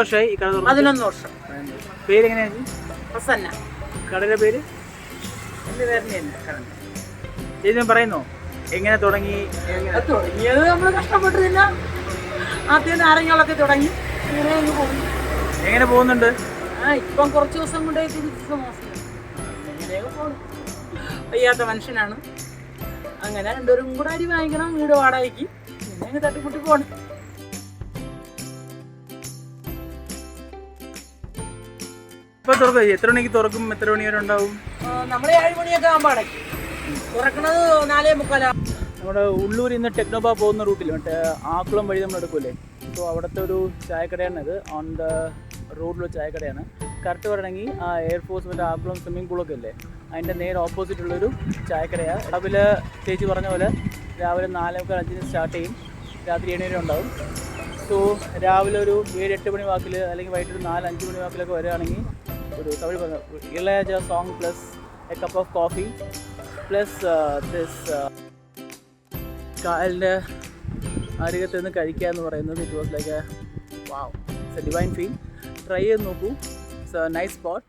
വർഷമായി ഈ കട തുറന്നു? 11 വർഷം. പേരെങ്ങനെയാണ്? പ്രസന്ന. കടയുടെ പേര്? എൻ്റെ പേര് തന്നെ കട. ചേച്ചി പറയുന്നോ എങ്ങനെ തുടങ്ങി? തുടങ്ങിയത് നമ്മൾ കഷ്ടപ്പെട്ടില്ല. ആദ്യം നാരങ്ങളൊക്കെ തുടങ്ങി ഇങ്ങനെ അങ്ങ് പോകുന്നു. എങ്ങനെ പോകുന്നുണ്ട്? ഇപ്പം കുറച്ച് ദിവസം കൊണ്ട് ഇങ്ങനെയൊക്കെ പോകുന്നു. വയ്യാത്ത മനുഷ്യനാണ്. അങ്ങനെ രണ്ടുപേരും കൂടെ അരി വാങ്ങിക്കണം, വീട് വാടകയ്ക്ക്, പിന്നെ അങ്ങ് തട്ടിമുട്ടി പോകണം. ഇപ്പൊ തുറക്കും? എത്ര മണിക്ക് തുറക്കും? എത്ര മണി വരെ ഉണ്ടാവും? നമ്മൾ 7 മണിയൊക്കെ ആകുമ്പോൾ അടയ്ക്കും. തുറക്കണത് 4:45. നമ്മുടെ ഉള്ളൂരിൽ നിന്ന് ടെക്നോപാ പോകുന്ന റൂട്ടിൽ മറ്റേ ആക്കുളം വഴി നമ്മൾ എടുക്കൂലേ, അപ്പോൾ അവിടുത്തെ ഒരു ചായക്കടയാണ് ഇത്. ഓൺ ദ റോഡിലുള്ള ചായക്കടയാണ്. കറക്റ്റ് പറയണമെങ്കിൽ ആ എയർഫോഴ്സ് മറ്റേ ആക്കുളം സ്വിമ്മിംഗ് പൂളൊക്കെ ഇല്ലേ, അതിൻ്റെ നേരെ ഓപ്പോസിറ്റുള്ളൊരു ചായക്കടയാണ്. രാവിലെ ചേച്ചി പറഞ്ഞ പോലെ രാവിലെ 4:45 സ്റ്റാർട്ട് ചെയ്യും, രാത്രി 7 വരെ ഉണ്ടാവും. സോ രാവിലെ ഒരു 7-8 മണി വാക്കിൽ അല്ലെങ്കിൽ വൈകിട്ട് ഒരു 4-5 മണി വാക്കിലൊക്കെ വരികയാണെങ്കിൽ ഒരു തമിഴ് പറഞ്ഞ Ilaiyaraaja song plus a cup of coffee plus this കായലിൻ്റെ അരികത്ത് നിന്ന് കഴിക്കുക എന്ന് പറയുന്നത് it was like a wow, it's a divine feel. Try ചെയ്ത് നോക്കൂ. It's a nice spot.